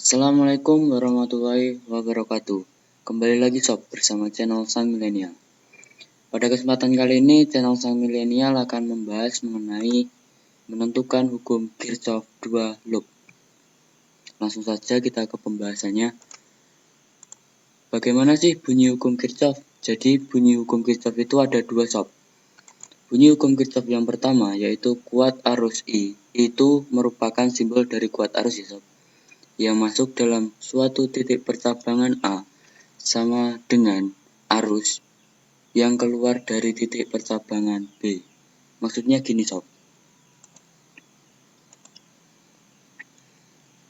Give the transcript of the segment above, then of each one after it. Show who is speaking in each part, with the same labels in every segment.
Speaker 1: Assalamualaikum warahmatullahi wabarakatuh. Kembali lagi sob bersama channel Sang Milenial. Pada kesempatan kali ini channel Sang Milenial akan membahas mengenai menentukan hukum Kirchhoff 2 loop. Langsung saja kita ke pembahasannya. Bagaimana sih bunyi hukum Kirchhoff? Jadi bunyi hukum Kirchhoff itu ada dua sob. Bunyi hukum Kirchhoff yang pertama yaitu kuat arus I. Itu merupakan simbol dari kuat arus ya sob, yang masuk dalam suatu titik percabangan A sama dengan arus yang keluar dari titik percabangan B. Maksudnya gini sob,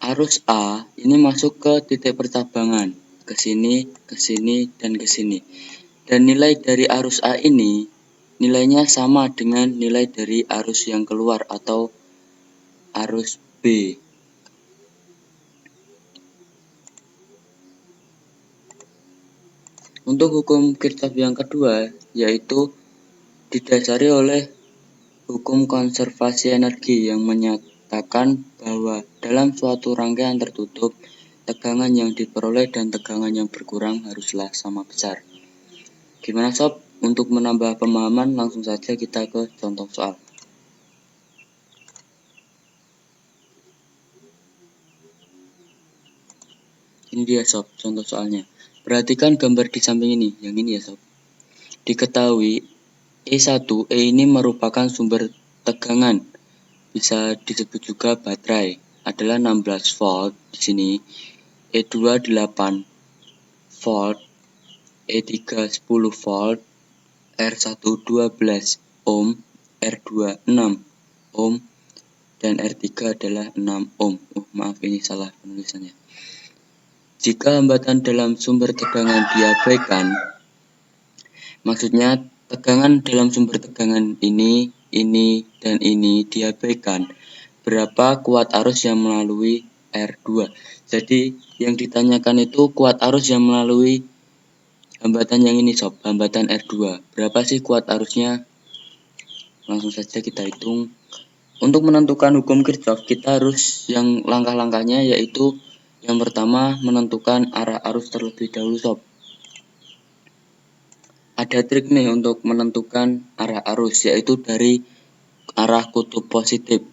Speaker 1: arus A ini masuk ke titik percabangan, ke sini, dan ke sini. Dan nilai dari arus A ini nilainya sama dengan nilai dari arus yang keluar atau arus B. Untuk hukum Kirchhoff yang kedua yaitu didasari oleh hukum konservasi energi yang menyatakan bahwa dalam suatu rangkaian tertutup, tegangan yang diperoleh dan tegangan yang berkurang haruslah sama besar. Gimana sob? Untuk menambah pemahaman langsung saja kita ke contoh soal. Ini dia sob, contoh soalnya. Perhatikan gambar di samping ini, yang ini ya sob. Diketahui E1, E ini merupakan sumber tegangan, bisa disebut juga baterai, adalah 16 volt di sini. E2 8 volt, E3 10 volt, R1 12 ohm, R2 6 ohm, dan R3 adalah 6 ohm. Maaf ini salah penulisannya. Jika hambatan dalam sumber tegangan diabaikan, maksudnya tegangan dalam sumber tegangan ini, dan ini diabaikan, berapa kuat arus yang melalui R2. Jadi yang ditanyakan itu kuat arus yang melalui hambatan yang ini sob, hambatan R2. Berapa sih kuat arusnya? Langsung saja kita hitung. Untuk menentukan hukum Kirchhoff kita harus yang langkah-langkahnya yaitu yang pertama menentukan arah arus terlebih dahulu sob. Ada trik nih untuk menentukan arah arus, yaitu dari arah kutub positif.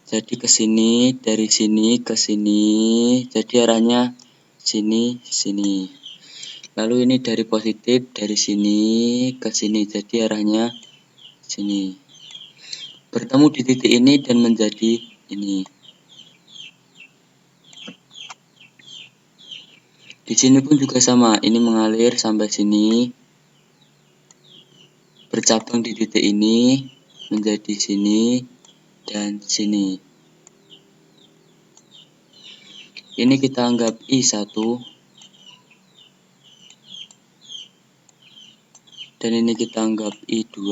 Speaker 1: Jadi ke sini, dari sini ke sini, jadi arahnya sini, sini. Lalu ini dari positif, dari sini ke sini, jadi arahnya sini. Bertemu di titik ini dan menjadi ini. Di sini pun juga sama, ini mengalir sampai sini, bercabang di titik ini, menjadi sini, dan sini. Ini kita anggap I1, dan ini kita anggap I2,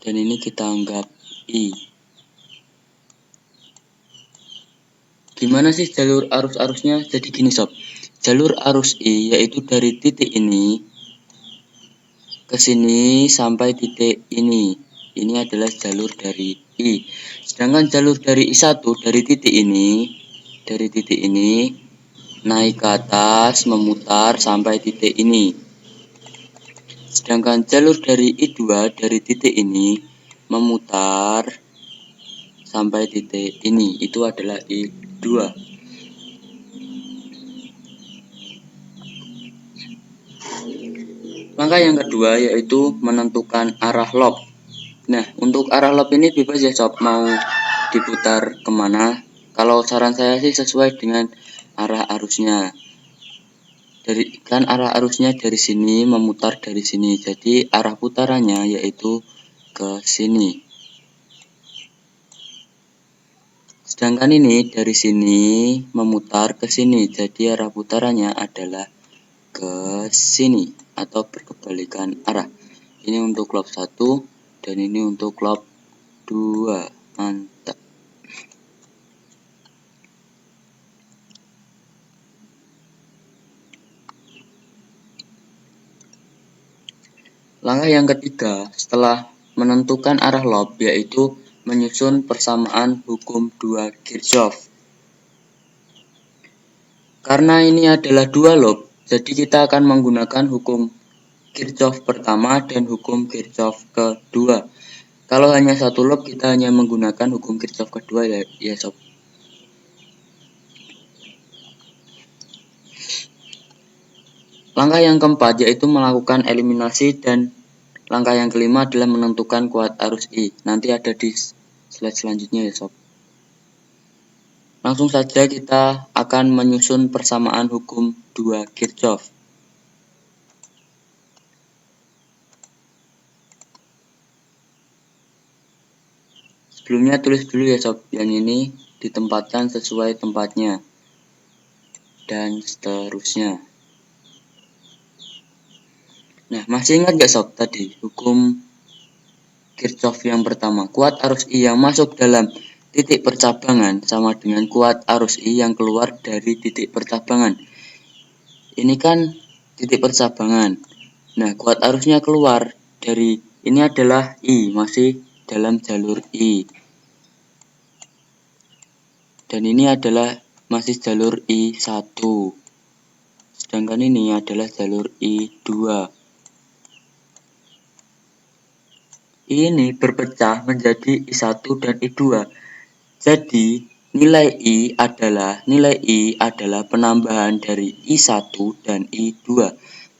Speaker 1: dan ini kita anggap I. Gimana sih jalur arus-arusnya? Jadi gini sob, jalur arus I yaitu dari titik ini ke sini sampai titik ini. Ini adalah jalur dari I. Sedangkan jalur dari I1 dari titik ini naik ke atas, memutar sampai titik ini. Sedangkan jalur dari I2 dari titik ini memutar sampai titik ini. Itu adalah I2. Langkah yang kedua yaitu menentukan arah lob. Nah, untuk arah lob ini bebas ya sob, mau diputar kemana. Kalau saran saya sih sesuai dengan arah arusnya. Kan arah arusnya dari sini memutar dari sini, jadi arah putarannya yaitu ke sini. Sedangkan ini dari sini memutar ke sini, jadi arah putarannya adalah ke sini atau berkebalikan arah. Ini untuk lob 1 dan ini untuk lob 2. Mantap. Langkah yang ketiga setelah menentukan arah lob yaitu menyusun persamaan hukum 2 Kirchhoff. Karena ini adalah dua loop, jadi kita akan menggunakan hukum Kirchhoff pertama dan hukum Kirchhoff kedua. Kalau hanya satu loop, kita hanya menggunakan hukum Kirchhoff kedua ya sob. Langkah yang keempat yaitu melakukan eliminasi, dan langkah yang kelima adalah menentukan kuat arus I. Nanti ada di slide selanjutnya ya sob. Langsung saja kita akan menyusun persamaan hukum 2 Kirchhoff. Sebelumnya tulis dulu ya sob, yang ini ditempatkan sesuai tempatnya dan seterusnya. Nah, masih ingat gak sob tadi hukum Kirchhoff yang pertama? Kuat arus I yang masuk dalam titik percabangan sama dengan kuat arus I yang keluar dari titik percabangan. Ini kan titik percabangan. Nah, kuat arusnya keluar dari ini adalah I, masih dalam jalur I. Dan ini adalah masih jalur I1. Sedangkan ini adalah jalur I2. Ini berpecah menjadi I1 dan I2. Jadi, nilai I adalah penambahan dari I1 dan I2.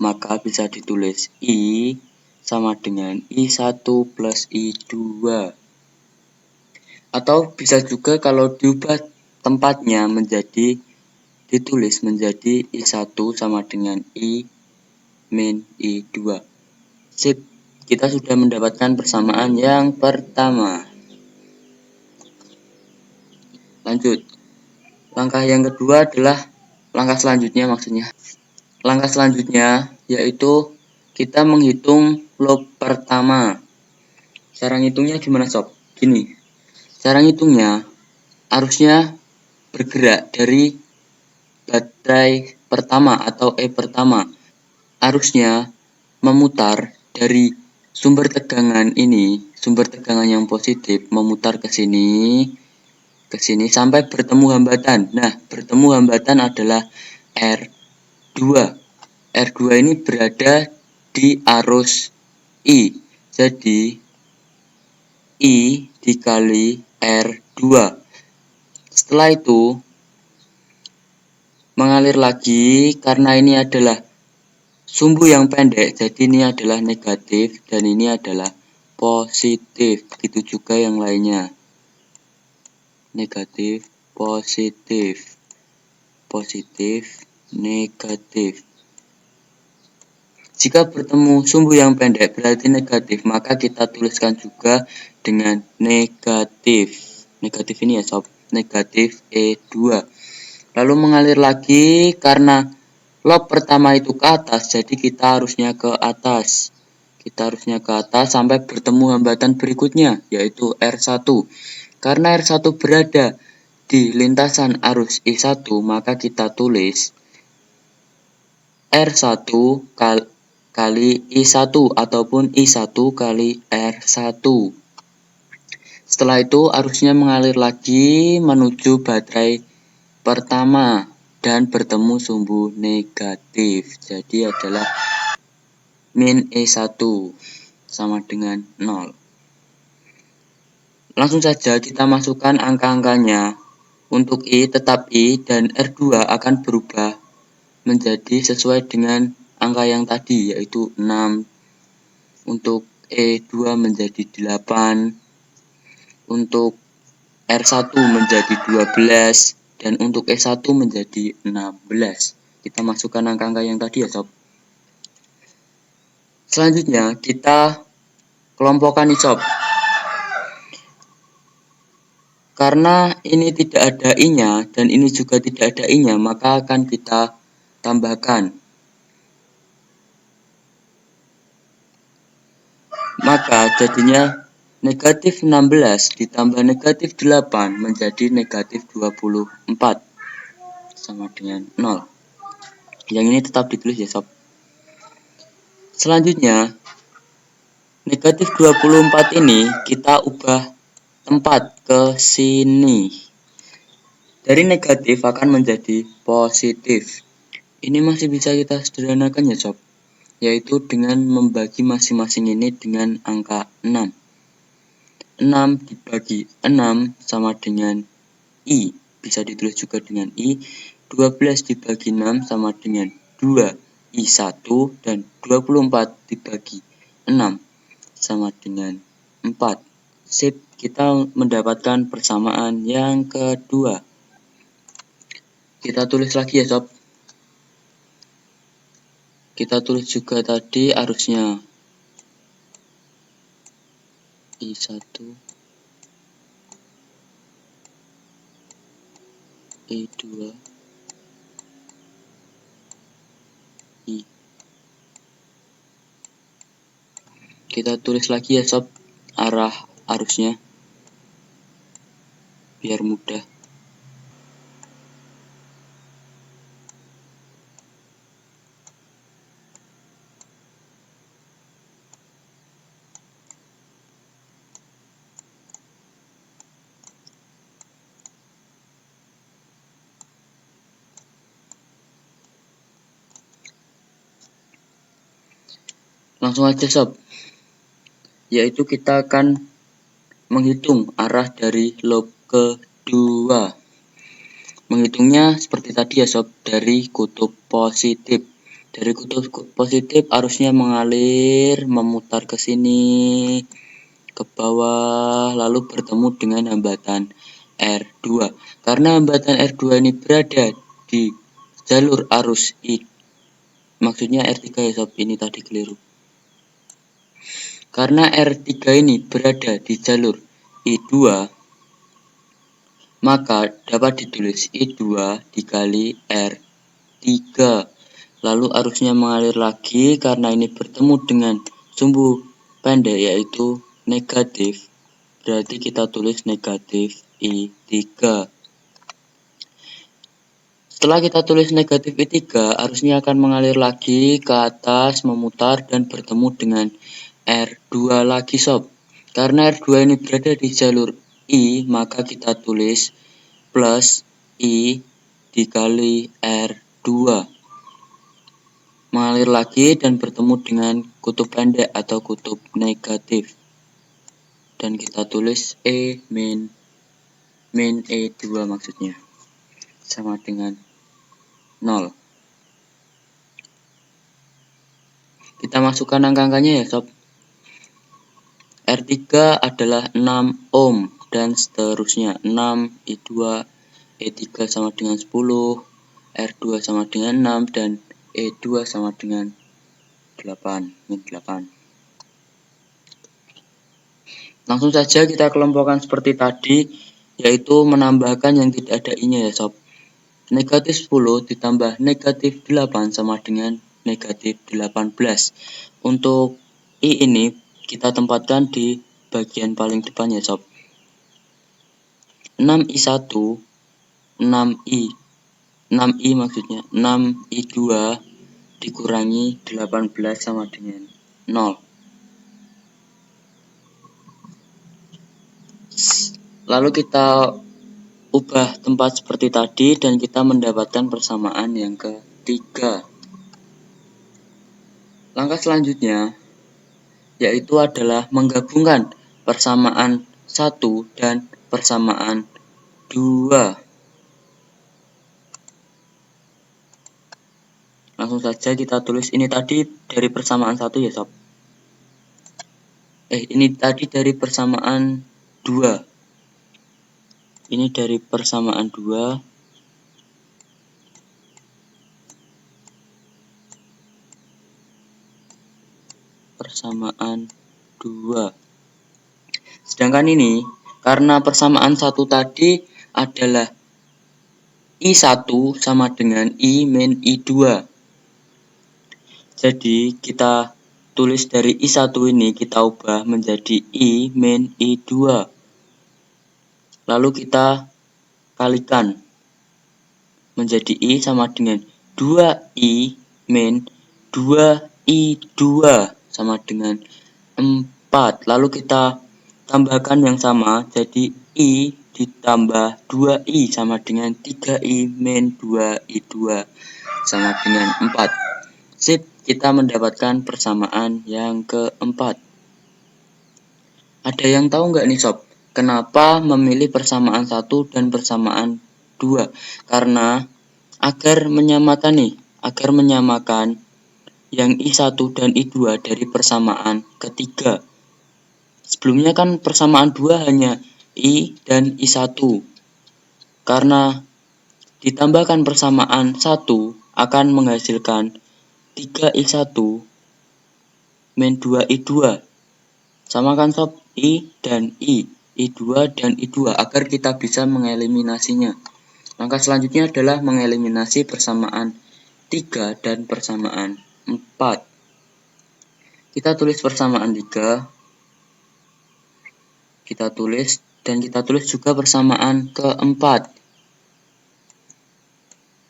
Speaker 1: Maka bisa ditulis I sama dengan I1 plus I2. Atau bisa juga kalau diubah tempatnya ditulis menjadi I1 sama dengan I min I2. Sip. Kita sudah mendapatkan persamaan yang pertama. Lanjut. Langkah yang kedua adalah langkah selanjutnya Langkah selanjutnya yaitu kita menghitung loop pertama. Cara ngitungnya gimana sob? Gini. Cara ngitungnya arusnya bergerak dari baterai pertama atau E pertama. Arusnya memutar dari sumber tegangan yang positif, memutar ke sini sampai bertemu hambatan. Nah, bertemu hambatan adalah R2. R2 ini berada di arus I. Jadi I dikali R2. Setelah itu mengalir lagi, karena ini adalah sumbu yang pendek, jadi ini adalah negatif dan ini adalah positif. Begitu juga yang lainnya. Negatif, positif, positif, negatif. Jika bertemu sumbu yang pendek berarti negatif, maka kita tuliskan juga dengan negatif. Negatif ini ya sob, negatif E2. Lalu mengalir lagi, karena loop pertama itu ke atas, jadi kita harusnya ke atas. Sampai bertemu hambatan berikutnya, yaitu R1. Karena R1 berada di lintasan arus I1, maka kita tulis R1 kali I1 ataupun I1 kali R1. Setelah itu arusnya mengalir lagi menuju baterai pertama dan bertemu sumbu negatif. Jadi adalah min E1 sama dengan 0. Langsung saja kita masukkan angka-angkanya. Untuk I tetap I dan R2 akan berubah menjadi sesuai dengan angka yang tadi, yaitu 6. Untuk E2 menjadi 8. Untuk R1 menjadi 12. Dan untuk E1 menjadi 16. Kita masukkan angka-angka yang tadi ya sob. Selanjutnya kita kelompokkan nih sob. Karena ini tidak ada I-nya dan ini juga tidak ada I-nya, maka akan kita tambahkan. Maka jadinya negatif 16 ditambah negatif 8 menjadi negatif 24 sama dengan 0. Yang ini tetap ditulis ya sob. Selanjutnya negatif 24 ini kita ubah tempat ke sini. Dari negatif akan menjadi positif. Ini masih bisa kita sederhanakan ya sob, yaitu dengan membagi masing-masing ini dengan angka 6. 6 dibagi 6 sama dengan I, bisa ditulis juga dengan I. 12 dibagi 6 sama dengan 2 I1, dan 24 dibagi 6 sama dengan 4. Sip, kita mendapatkan persamaan yang kedua. Kita tulis lagi ya sob. Kita tulis juga tadi arusnya. I1, I2, I. Kita tulis lagi ya sob arah arusnya biar mudah. Langsung aja sob, yaitu kita akan menghitung arah dari lob kedua. Menghitungnya seperti tadi ya sob, dari kutub positif. Dari kutub positif arusnya mengalir, memutar ke sini, ke bawah, lalu bertemu dengan hambatan R2. Karena hambatan R2 ini berada di jalur arus I, maksudnya R3 ya sob, ini tadi keliru. Karena R3 ini berada di jalur I2, maka dapat ditulis I2 dikali R3. Lalu arusnya mengalir lagi karena ini bertemu dengan sumbu pendek yaitu negatif. Berarti kita tulis negatif I3. Setelah kita tulis negatif I3, arusnya akan mengalir lagi ke atas, memutar, dan bertemu dengan R2 lagi sob. Karena R2 ini berada di jalur I, maka kita tulis plus I dikali R2. Mengalir lagi dan bertemu dengan kutub pendek atau kutub negatif. Dan kita tulis E min E2 maksudnya. Sama dengan 0. Kita masukkan angka-angkanya ya sob. R3 adalah 6 ohm dan seterusnya. 6, I2, E3 sama dengan 10, R2 sama dengan 6, dan E2 sama dengan 8, min 8. Langsung saja kita kelompokkan seperti tadi, yaitu menambahkan yang tidak ada I-nya ya sob. Negatif 10 ditambah negatif 8 sama dengan negatif 18. Untuk I ini kita tempatkan di bagian paling depan ya sob. 6I1, 6I maksudnya, 6I2 dikurangi 18 sama dengan 0. Lalu kita ubah tempat seperti tadi dan kita mendapatkan persamaan yang ketiga. Langkah selanjutnya yaitu adalah menggabungkan persamaan 1 dan persamaan 2. Langsung saja kita tulis ini tadi dari persamaan 1 ya sob. Ini tadi dari persamaan 2. Ini dari persamaan 2. Persamaan 2. Sedangkan ini karena persamaan 1 tadi adalah I1 sama dengan I min I2. Jadi kita tulis dari I1 ini kita ubah menjadi I min I2. Lalu kita kalikan menjadi I sama dengan 2I min 2I2 sama dengan 4. Lalu kita tambahkan yang sama, jadi I ditambah 2I sama dengan 3I min 2I2 sama dengan 4. Sip, kita mendapatkan persamaan yang keempat. Ada yang tahu nggak nih sob, kenapa memilih persamaan 1 dan persamaan 2? Karena agar menyamakan yang I1 dan I2 dari persamaan ketiga. Sebelumnya kan persamaan 2 hanya I dan I1. Karena ditambahkan persamaan 1 akan menghasilkan 3I1 min 2I2. Sama kan sob, I dan I2 dan I2 agar kita bisa mengeliminasinya. Langkah selanjutnya adalah mengeliminasi persamaan 3 dan persamaan 4. Kita tulis persamaan 3. Kita tulis juga persamaan keempat.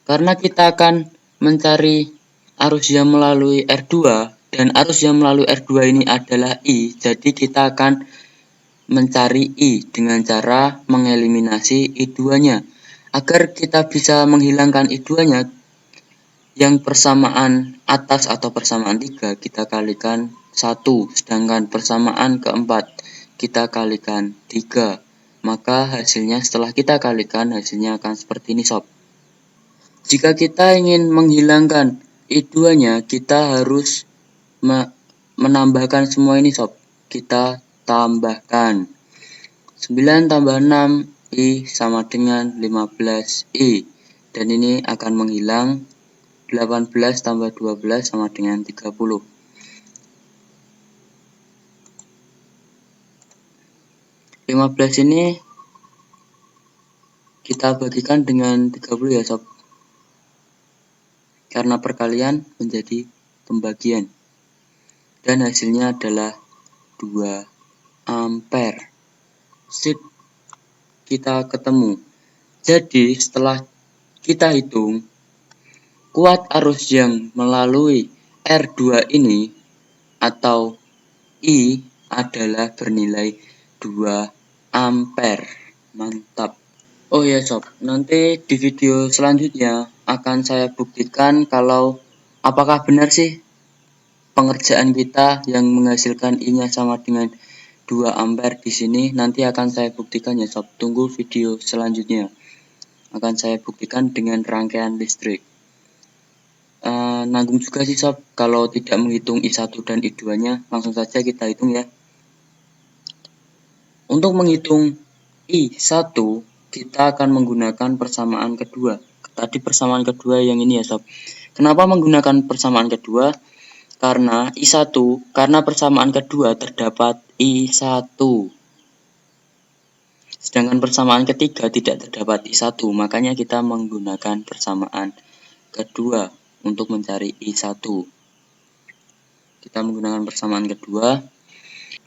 Speaker 1: Karena kita akan mencari arus yang melalui R2 dan arus yang melalui R2 ini adalah I, jadi kita akan mencari I dengan cara mengeliminasi I2-nya. Agar kita bisa menghilangkan I2-nya, yang persamaan atas atau persamaan 3 kita kalikan 1, sedangkan persamaan keempat kita kalikan 3. Maka hasilnya setelah kita kalikan, hasilnya akan seperti ini sob. Jika kita ingin menghilangkan I2-nya, kita harus menambahkan semua ini sob. Kita tambahkan 9 tambah 6 I sama dengan 15 I. Dan ini akan menghilang. 18 tambah 12 sama dengan 30. 15 ini kita bagikan dengan 30 ya sob. Karena perkalian menjadi pembagian. Dan hasilnya adalah 2 ampere. Sip, kita ketemu. Jadi setelah kita hitung, kuat arus yang melalui R2 ini atau I adalah bernilai 2 ampere. Mantap. Oh ya sob, nanti di video selanjutnya akan saya buktikan kalau apakah benar sih pengerjaan kita yang menghasilkan I-nya sama dengan 2 ampere di sini. Nanti akan saya buktikan ya sob. Tunggu video selanjutnya. Akan saya buktikan dengan rangkaian listrik. Nanggung juga sih sob kalau tidak menghitung I1 dan I2-nya. Langsung saja kita hitung ya. Untuk menghitung I1 kita akan menggunakan persamaan kedua. Tadi persamaan kedua yang ini ya sob. Kenapa menggunakan persamaan kedua? Karena I1, karena persamaan kedua terdapat I1. Sedangkan persamaan ketiga tidak terdapat I1, makanya kita menggunakan persamaan kedua untuk mencari I1. Kita menggunakan persamaan kedua.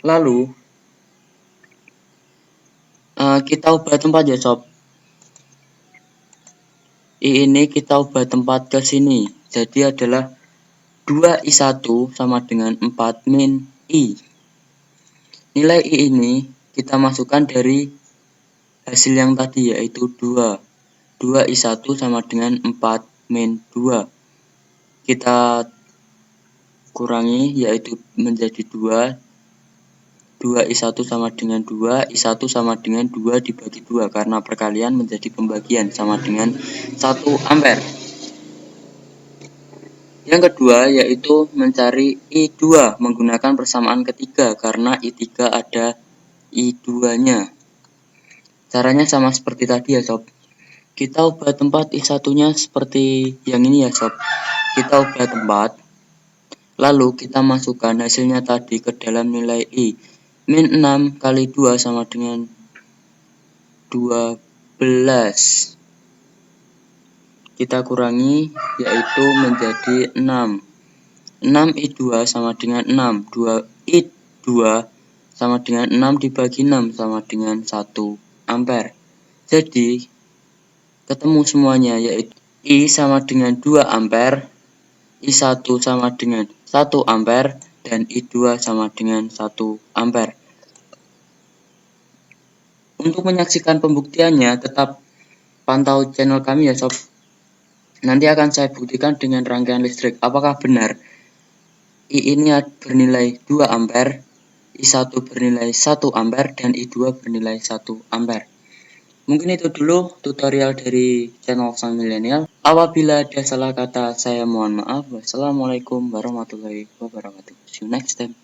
Speaker 1: Lalu kita ubah tempat ya sob. I ini kita ubah tempat ke sini. Jadi adalah 2I1 sama dengan 4 min I. Nilai I ini kita masukkan dari hasil yang tadi yaitu 2. 2I1 sama dengan 4 min 2. Kita kurangi yaitu menjadi 2. 2I1 sama dengan 2. I1 sama dengan 2 dibagi 2 karena perkalian menjadi pembagian sama dengan 1 ampere. Yang kedua yaitu mencari I2 menggunakan persamaan ketiga karena I3 ada I2-nya. Caranya sama seperti tadi ya sob. Kita ubah tempat I1-nya seperti yang ini ya sob. Kita ubah tempat. Lalu kita masukkan hasilnya tadi ke dalam nilai I. Min 6 kali 2 sama dengan 12. Kita kurangi yaitu menjadi 6. 6I2 sama dengan 6. 2I2 sama dengan 6 dibagi 6 sama dengan 1 ampere. Jadi ketemu semuanya yaitu I sama dengan 2 ampere, I1 sama dengan 1 ampere, dan I2 sama dengan 1 ampere. Untuk menyaksikan pembuktiannya, tetap pantau channel kami ya sob. Nanti akan saya buktikan dengan rangkaian listrik apakah benar I ini bernilai 2 ampere, I1 bernilai 1 ampere, dan I2 bernilai 1 ampere. Mungkin itu dulu tutorial dari channel Sang Milenial. Apabila ada salah kata, saya mohon maaf. Wassalamualaikum warahmatullahi wabarakatuh. See you next time.